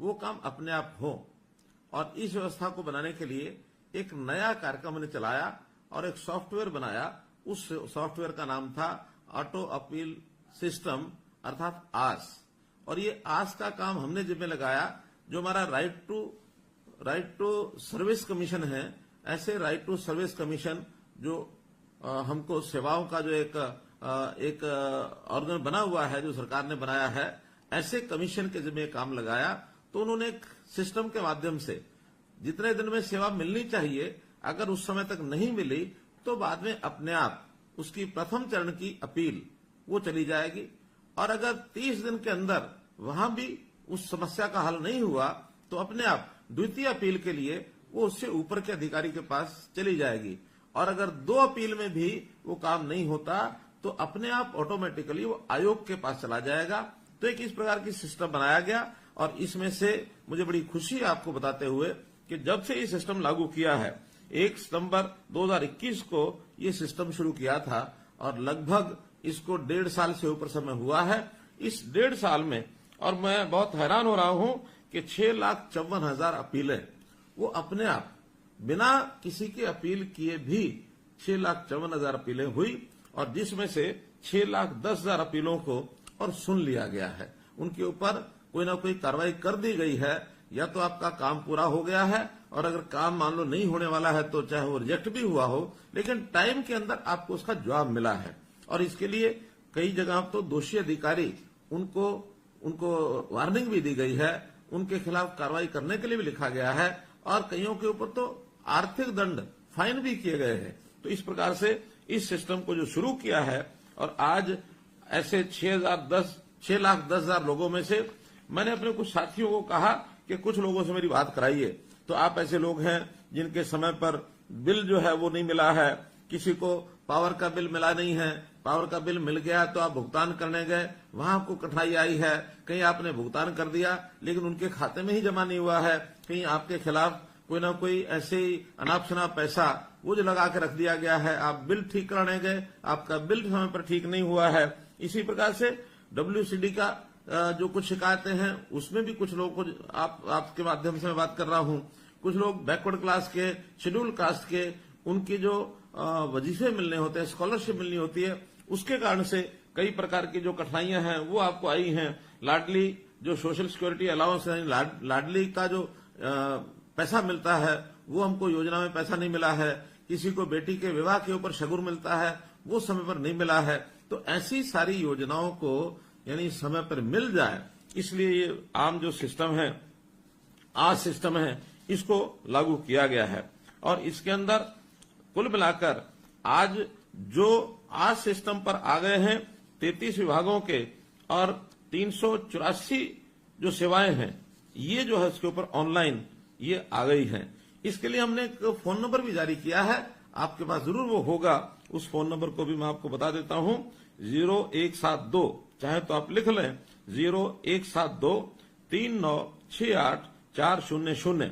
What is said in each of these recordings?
वो काम अपने आप हो। और इस व्यवस्था को बनाने के लिए एक नया कार्यक्रम ने चलाया और एक सॉफ्टवेयर बनाया। उस सॉफ्टवेयर का नाम था ऑटो अपील सिस्टम, अर्थात आस। और ये आस का काम हमने जिम्मे लगाया। जो हमारा राइट टू सर्विस कमीशन है, ऐसे राइट टू सर्विस कमीशन जो हमको सेवाओं का जो एक ऑर्गन बना हुआ है, जो सरकार ने बनाया है, ऐसे कमीशन के जिम्मे काम लगाया। तो उन्होंने एक सिस्टम के माध्यम से जितने दिन में सेवा मिलनी चाहिए, अगर उस समय तक नहीं मिली तो बाद में अपने आप उसकी प्रथम चरण की अपील वो चली जाएगी। और अगर 30 दिन के अंदर वहां भी उस समस्या का हल नहीं हुआ तो अपने आप द्वितीय अपील के लिए वो उससे ऊपर के अधिकारी के पास चली जाएगी। और अगर 2 अपील में भी वो काम नहीं होता तो अपने आप ऑटोमेटिकली वो आयोग के पास चला जाएगा। तो एक इस प्रकार की सिस्टम बनाया गया। और इसमें से मुझे बड़ी खुशी है आपको बताते हुए कि जब से ये सिस्टम लागू किया है, 1 सितंबर 2021 को ये सिस्टम शुरू किया था और लगभग इसको 1.5 साल से ऊपर समय हुआ है। इस 1.5 साल में, और मैं बहुत हैरान हो रहा हूं कि 6,54,000 अपीलें वो अपने आप बिना किसी के अपील किए भी 6,54,000 अपीलें हुई। और जिसमें से 6,10,000 अपीलों को और सुन लिया गया है, उनके ऊपर कोई ना कोई कार्रवाई कर दी गई है। या तो आपका काम पूरा हो गया है, और अगर काम मान लो नहीं होने वाला है तो चाहे वो रिजेक्ट भी हुआ हो, लेकिन टाइम के अंदर आपको उसका जवाब मिला है। और इसके लिए कई जगह तो दोषी अधिकारी उनको वार्निंग भी दी गई है, उनके खिलाफ कार्रवाई करने के लिए भी लिखा गया है, और कईयों के ऊपर तो आर्थिक दंड, फाइन भी किए गए हैं। तो इस प्रकार से इस सिस्टम को जो शुरू किया है, और आज ऐसे 6,10,000 लोगों में से मैंने अपने कुछ साथियों को कहा कि कुछ लोगों से मेरी बात कराइए। तो आप ऐसे लोग हैं जिनके समय पर बिल जो है वो नहीं मिला है, किसी को पावर का बिल मिला नहीं है, पावर का बिल मिल गया तो आप भुगतान करने गए, वहां आपको कठिनाई आई है, कहीं आपने भुगतान कर दिया लेकिन उनके खाते में ही जमा नहीं हुआ है, कहीं आपके खिलाफ कोई ना कोई ऐसे ही अनाप शनाप पैसा वो जो लगा के रख दिया गया है, आप बिल ठीक कराने गए, आपका बिल समय पर ठीक नहीं हुआ है। इसी प्रकार से WCD का जो कुछ शिकायतें हैं उसमें भी कुछ लोगों को आपके माध्यम से मैं बात कर रहा हूं, कुछ लोग बैकवर्ड क्लास के, शेड्यूल कास्ट के, उनके जो वजीफे मिलने होते हैं, स्कॉलरशिप मिलनी होती है, उसके कारण से कई प्रकार की जो कठिनाइयां हैं वो आपको आई हैं। लाडली जो सोशल सिक्योरिटी अलाउंस है, लाडली का जो पैसा मिलता है वो हमको योजना में पैसा नहीं मिला है, किसी को बेटी के विवाह के ऊपर शगुर मिलता है वो समय पर नहीं मिला है। तो ऐसी सारी योजनाओं को यानी समय पर मिल जाए, इसलिए ये आम जो सिस्टम है, आज सिस्टम है, इसको लागू किया गया है। और इसके अंदर कुल मिलाकर आज जो आज सिस्टम पर आ गए हैं 33 विभागों के और 384 जो सेवाएं हैं, ये जो है इसके ऊपर ऑनलाइन ये आ गई हैं। इसके लिए हमने एक फोन नंबर भी जारी किया है, आपके पास जरूर वो होगा। उस फोन नंबर को भी मैं आपको बता देता हूं, 0172, चाहे तो आप लिख लें 0172 3968 400।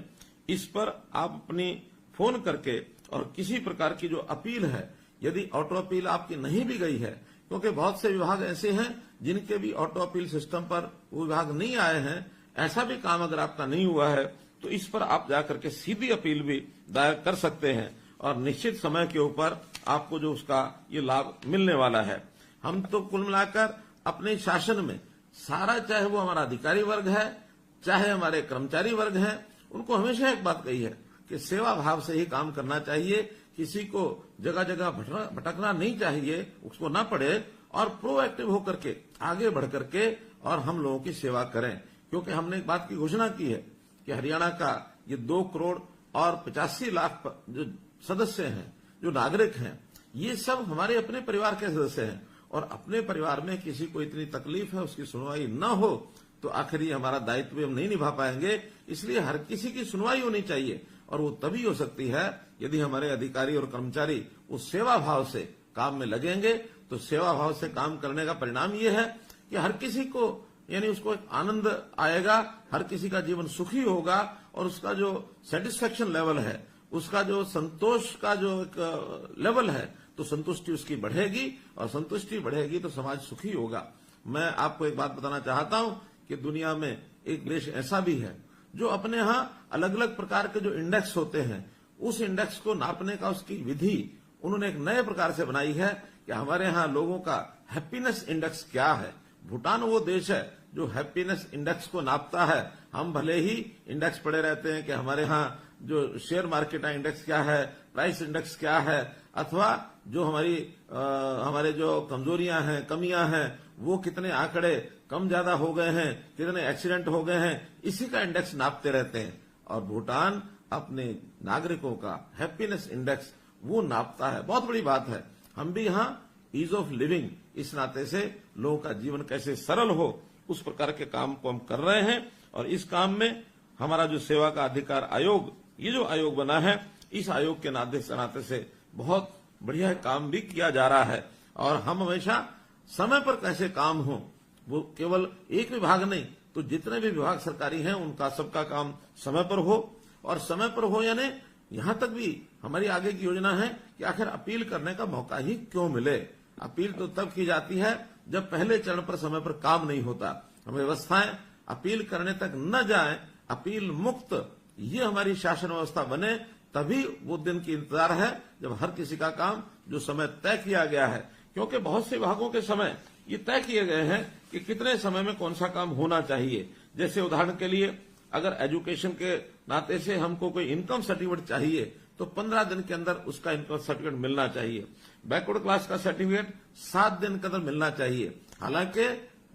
इस पर आप अपनी फोन करके और किसी प्रकार की जो अपील है, यदि ऑटो अपील आपकी नहीं भी गई है, क्योंकि बहुत से विभाग ऐसे हैं जिनके भी ऑटो अपील सिस्टम पर वो विभाग नहीं आए हैं, ऐसा भी काम अगर आपका नहीं हुआ है तो इस पर आप जाकर के सीधी अपील भी दायर कर सकते हैं और निश्चित समय के ऊपर आपको जो उसका ये लाभ मिलने वाला है। हम तो कुल मिलाकर अपने शासन में सारा, चाहे वो हमारा अधिकारी वर्ग है, चाहे हमारे कर्मचारी वर्ग हैं, उनको हमेशा एक बात कही है कि सेवा भाव से ही काम करना चाहिए, किसी को जगह जगह भटकना नहीं चाहिए, उसको ना पड़े, और प्रोएक्टिव होकर के आगे बढ़ करके और हम लोगों की सेवा करें। क्योंकि हमने एक बात की घोषणा की है कि हरियाणा का ये 2 करोड़ और 85 लाख जो सदस्य हैं, जो नागरिक हैं, ये सब हमारे अपने परिवार के सदस्य हैं, और अपने परिवार में किसी को इतनी तकलीफ है, उसकी सुनवाई न हो तो आखिर ये हमारा दायित्व भी हम नहीं निभा पाएंगे। इसलिए हर किसी की सुनवाई होनी चाहिए, और वो तभी हो सकती है यदि हमारे अधिकारी और कर्मचारी उस सेवा भाव से काम में लगेंगे। तो सेवा भाव से काम करने का परिणाम ये है कि हर किसी को यानी उसको एक आनंद आएगा, हर किसी का जीवन सुखी होगा, और उसका जो सेटिस्फेक्शन लेवल है, उसका जो संतोष का जो एक लेवल है, तो संतुष्टि उसकी बढ़ेगी, और संतुष्टि बढ़ेगी तो समाज सुखी होगा। मैं आपको एक बात बताना चाहता हूं कि दुनिया में एक देश ऐसा भी है जो अपने यहां अलग अलग प्रकार के जो इंडेक्स होते हैं, उस इंडेक्स को नापने का उसकी विधि उन्होंने एक नए प्रकार से बनाई है कि हमारे यहां लोगों का हैप्पीनेस इंडेक्स क्या है। भूटान वो देश है जो हैप्पीनेस इंडेक्स को नापता है। हम भले ही इंडेक्स पढ़े रहते हैं कि हमारे यहां जो शेयर मार्केट का इंडेक्स क्या है, प्राइस इंडेक्स क्या है, अथवा जो हमारे जो कमजोरियां हैं, कमियां हैं, वो कितने आंकड़े कम ज्यादा हो गए हैं, कितने एक्सीडेंट हो गए हैं, इसी का इंडेक्स नापते रहते हैं। और भूटान अपने नागरिकों का हैप्पीनेस इंडेक्स वो नापता है। बहुत बड़ी बात है। हम भी यहाँ ईज ऑफ लिविंग इस नाते से लोगों का जीवन कैसे सरल हो, उस प्रकार के काम को हम कर रहे हैं। और इस काम में हमारा जो सेवा का अधिकार आयोग, ये जो आयोग बना है, इस आयोग के नाते से बहुत बढ़िया काम भी किया जा रहा है। और हम हमेशा समय पर कैसे काम हो, वो केवल एक विभाग नहीं, तो जितने भी विभाग सरकारी हैं उनका सबका काम समय पर हो। और समय पर हो यानी यहां तक भी हमारी आगे की योजना है कि आखिर अपील करने का मौका ही क्यों मिले। अपील तो तब की जाती है जब पहले चरण पर समय पर काम नहीं होता। हम व्यवस्थाएं अपील करने तक न जाए, अपील मुक्त ये हमारी शासन व्यवस्था बने, तभी वो दिन की इंतजार है जब हर किसी का काम जो समय तय किया गया है। क्योंकि बहुत से विभागों के समय ये तय किए गए हैं कि कितने समय में कौन सा काम होना चाहिए। जैसे उदाहरण के लिए अगर एजुकेशन के नाते से हमको कोई इनकम सर्टिफिकेट चाहिए तो 15 दिन के अंदर उसका इनकम सर्टिफिकेट मिलना चाहिए। बैकवर्ड क्लास का सर्टिफिकेट 7 दिन के अंदर मिलना चाहिए। हालांकि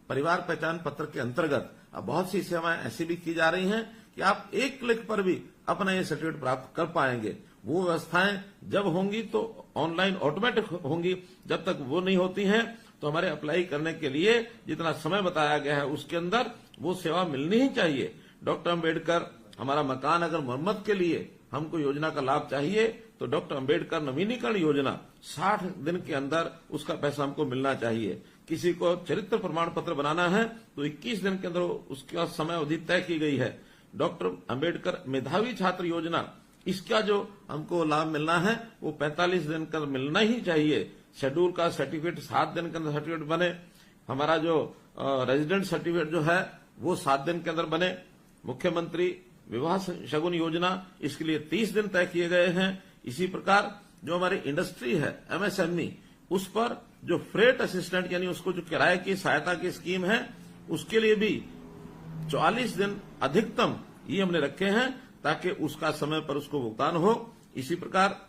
परिवार पहचान पत्र के अंतर्गत अब बहुत सी सेवाएं ऐसी भी की जा रही हैं कि आप एक क्लिक पर भी अपना ये सर्टिफिकेट प्राप्त कर पाएंगे। वो व्यवस्थाएं जब होंगी तो ऑनलाइन ऑटोमेटिक होंगी। जब तक वो नहीं होती हैं तो हमारे अप्लाई करने के लिए जितना समय बताया गया है उसके अंदर वो सेवा मिलनी ही चाहिए। डॉक्टर अम्बेडकर हमारा मकान अगर मरम्मत के लिए हमको योजना का लाभ चाहिए तो डॉक्टर अम्बेडकर नवीनीकरण योजना 60 दिन के अंदर उसका पैसा हमको मिलना चाहिए। किसी को चरित्र प्रमाण पत्र बनाना है तो 21 दिन के अंदर उसका समय अवधि तय की गई है। डॉक्टर अम्बेडकर मेधावी छात्र योजना, इसका जो हमको लाभ मिलना है वो 45 दिन का मिलना ही चाहिए। शेड्यूल का सर्टिफिकेट 7 दिन के अंदर सर्टिफिकेट बने। हमारा जो रेजिडेंट सर्टिफिकेट जो है वो 7 दिन के अंदर बने। मुख्यमंत्री विवाह शगुन योजना, इसके लिए 30 दिन तय किए गए हैं। इसी प्रकार जो हमारी इंडस्ट्री है एमएसएमई, उस पर जो फ्रेट असिस्टेंट यानी उसको जो किराए की सहायता की स्कीम है उसके लिए भी 44 दिन अधिकतम ये हमने रखे हैं ताकि उसका समय पर उसको भुगतान हो। इसी प्रकार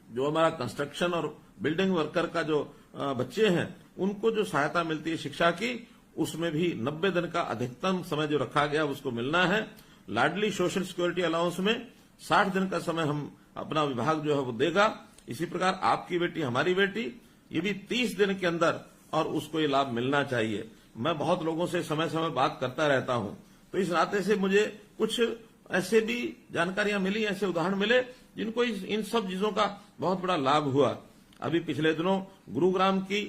जो हमारा कंस्ट्रक्शन और बिल्डिंग वर्कर का जो बच्चे हैं उनको जो सहायता मिलती है शिक्षा की, उसमें भी 90 दिन का अधिकतम समय जो रखा गया उसको मिलना है। लाडली सोशल सिक्योरिटी अलाउंस में 60 दिन का समय हम अपना विभाग जो है वो देगा। इसी प्रकार आपकी बेटी हमारी बेटी, ये भी 30 दिन के अंदर और उसको ये लाभ मिलना चाहिए। मैं बहुत लोगों से समय समय बात करता रहता हूं, तो इस नाते से मुझे कुछ ऐसे भी जानकारियां मिली, ऐसे उदाहरण मिले जिनको इन सब चीजों का बहुत बड़ा लाभ हुआ। अभी पिछले दिनों गुरुग्राम की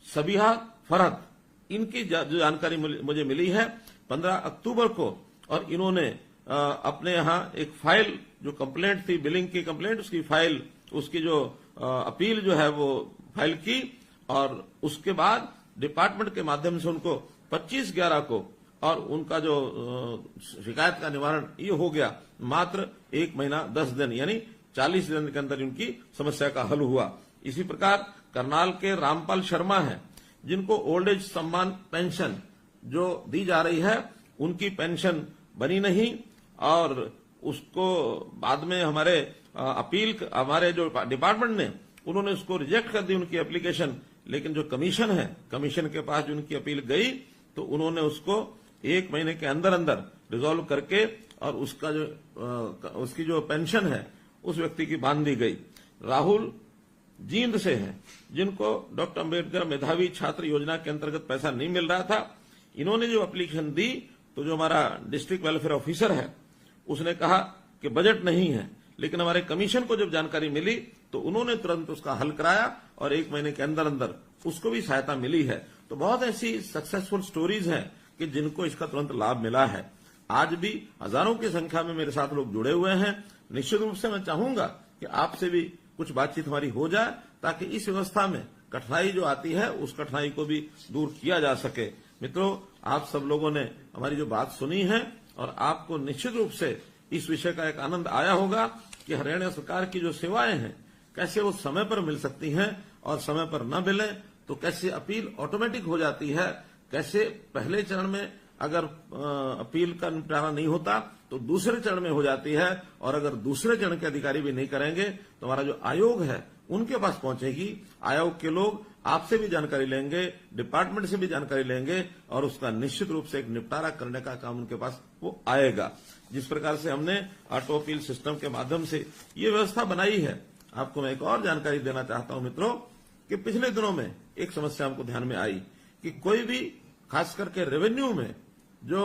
सबिहा फरहत, इनकी जो जानकारी मुझे मिली है 15 अक्टूबर को, और इन्होंने अपने यहां एक फाइल जो कंप्लेंट थी, बिलिंग की कंप्लेंट, उसकी फाइल, उसकी जो अपील जो है वो फाइल की, और उसके बाद डिपार्टमेंट के माध्यम से उनको 25/11 को और उनका जो शिकायत का निवारण ये हो गया मात्र 1 महीना 10 दिन यानी 40 दिन के अंदर उनकी समस्या का हल हुआ। इसी प्रकार करनाल के रामपाल शर्मा हैं जिनको ओल्ड एज सम्मान पेंशन जो दी जा रही है, उनकी पेंशन बनी नहीं और उसको बाद में हमारे हमारे जो डिपार्टमेंट ने उन्होंने उसको रिजेक्ट कर दी उनकी एप्लीकेशन। लेकिन जो कमीशन है, कमीशन के पास जो उनकी अपील गई तो उन्होंने उसको 1 महीने के अंदर अंदर रिजॉल्व करके और उसकी जो पेंशन है उस व्यक्ति की बांध दी गई। राहुल जींद से हैं जिनको डॉक्टर अम्बेडकर मेधावी छात्र योजना के अंतर्गत पैसा नहीं मिल रहा था, इन्होंने जो एप्लीकेशन दी तो जो हमारा डिस्ट्रिक्ट वेलफेयर ऑफिसर है उसने कहा कि बजट नहीं है, लेकिन हमारे कमीशन को जब जानकारी मिली तो उन्होंने तुरंत उसका हल कराया और 1 महीने के अंदर अंदर उसको भी सहायता मिली है। तो बहुत ऐसी सक्सेसफुल स्टोरीज हैं कि जिनको इसका तुरंत लाभ मिला है। आज भी हजारों की संख्या में मेरे साथ लोग जुड़े हुए हैं। निश्चित रूप से मैं चाहूंगा कि आपसे भी कुछ बातचीत हमारी हो जाए ताकि इस व्यवस्था में कठिनाई जो आती है उस कठिनाई को भी दूर किया जा सके। मित्रों, आप सब लोगों ने हमारी जो बात सुनी है और आपको निश्चित रूप से इस विषय का एक आनंद आया होगा कि हरियाणा सरकार की जो सेवाएं हैं कैसे वो समय पर मिल सकती हैं और समय पर न मिले तो कैसे अपील ऑटोमेटिक हो जाती है, कैसे पहले चरण में अगर अपील का निपटारा नहीं होता तो दूसरे चरण में हो जाती है, और अगर दूसरे चरण के अधिकारी भी नहीं करेंगे तो हमारा जो आयोग है उनके पास पहुंचेगी। आयोग के लोग आपसे भी जानकारी लेंगे, डिपार्टमेंट से भी जानकारी लेंगे और उसका निश्चित रूप से एक निपटारा करने का काम उनके पास वो आएगा। जिस प्रकार से हमने ऑटो अपील सिस्टम के माध्यम से ये व्यवस्था बनाई है, आपको मैं एक और जानकारी देना चाहता हूं मित्रों कि पिछले दिनों में एक समस्या हमको ध्यान में आई कि कोई भी खास करके रेवेन्यू में जो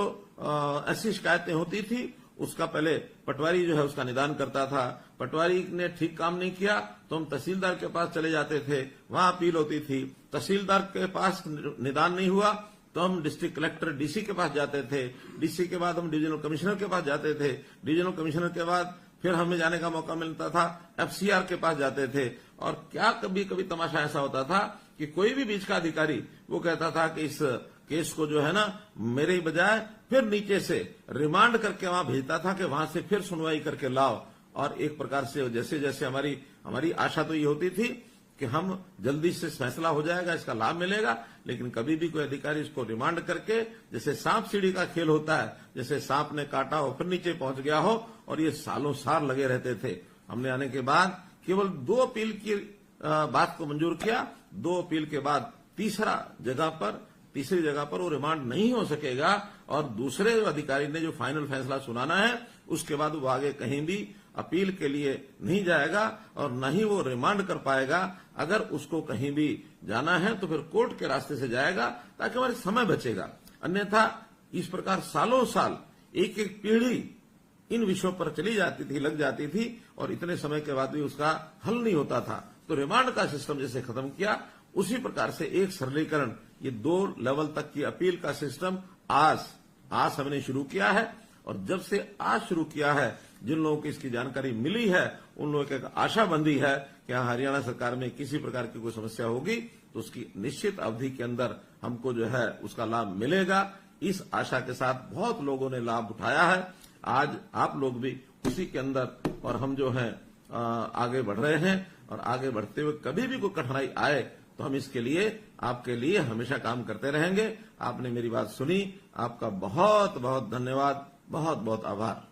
ऐसी शिकायतें होती थी उसका पहले पटवारी जो है उसका निदान करता था। पटवारी ने ठीक काम नहीं किया तो हम तहसीलदार के पास चले जाते थे, वहां अपील होती थी। तहसीलदार के पास निदान नहीं हुआ तो हम डिस्ट्रिक्ट कलेक्टर डीसी के पास जाते थे, डीसी के बाद हम डिविजनल कमिश्नर के पास जाते थे, डिविजनल कमिश्नर के बाद फिर हमें जाने का मौका मिलता था एफसीआर के पास जाते थे। और क्या कभी कभी तमाशा ऐसा होता था कि कोई भी बीच का अधिकारी वो कहता था कि इस केस को जो है ना मेरे ही बजाय फिर नीचे से रिमांड करके वहां भेजता था कि वहां से फिर सुनवाई करके लाओ। और एक प्रकार से जैसे जैसे हमारी आशा तो ये होती थी कि हम जल्दी से फैसला हो जाएगा, इसका लाभ मिलेगा, लेकिन कभी भी कोई अधिकारी इसको रिमांड करके जैसे सांप सीढ़ी का खेल होता है, जैसे सांप ने काटा हो फिर नीचे पहुंच गया हो, और ये सालों साल लगे रहते थे। हमने आने के बाद केवल 2 अपील की बात को मंजूर किया। 2 अपील के बाद तीसरी जगह पर वो रिमांड नहीं हो सकेगा और दूसरे अधिकारी ने जो फाइनल फैसला सुनाना है उसके बाद वो आगे कहीं भी अपील के लिए नहीं जाएगा और न ही वो रिमांड कर पाएगा। अगर उसको कहीं भी जाना है तो फिर कोर्ट के रास्ते से जाएगा ताकि हमारे समय बचेगा। अन्यथा इस प्रकार सालों साल एक एक पीढ़ी इन विषयों पर चली जाती थी, लग जाती थी, और इतने समय के बाद भी उसका हल नहीं होता था। तो रिमांड का सिस्टम जैसे खत्म किया उसी प्रकार से एक सरलीकरण, ये 2 लेवल तक की अपील का सिस्टम आज हमने शुरू किया है। और जब से आज शुरू किया है, जिन लोगों को इसकी जानकारी मिली है उन लोगों की एक आशा बंधी है कि हरियाणा सरकार में किसी प्रकार की कोई समस्या होगी तो उसकी निश्चित अवधि के अंदर हमको जो है उसका लाभ मिलेगा। इस आशा के साथ बहुत लोगों ने लाभ उठाया है। आज आप लोग भी उसी के अंदर, और हम जो है आगे बढ़ रहे हैं, और आगे बढ़ते हुए कभी भी कोई कठिनाई आए तो हम इसके लिए आपके लिए हमेशा काम करते रहेंगे। आपने मेरी बात सुनी, आपका बहुत बहुत धन्यवाद, बहुत बहुत आभार।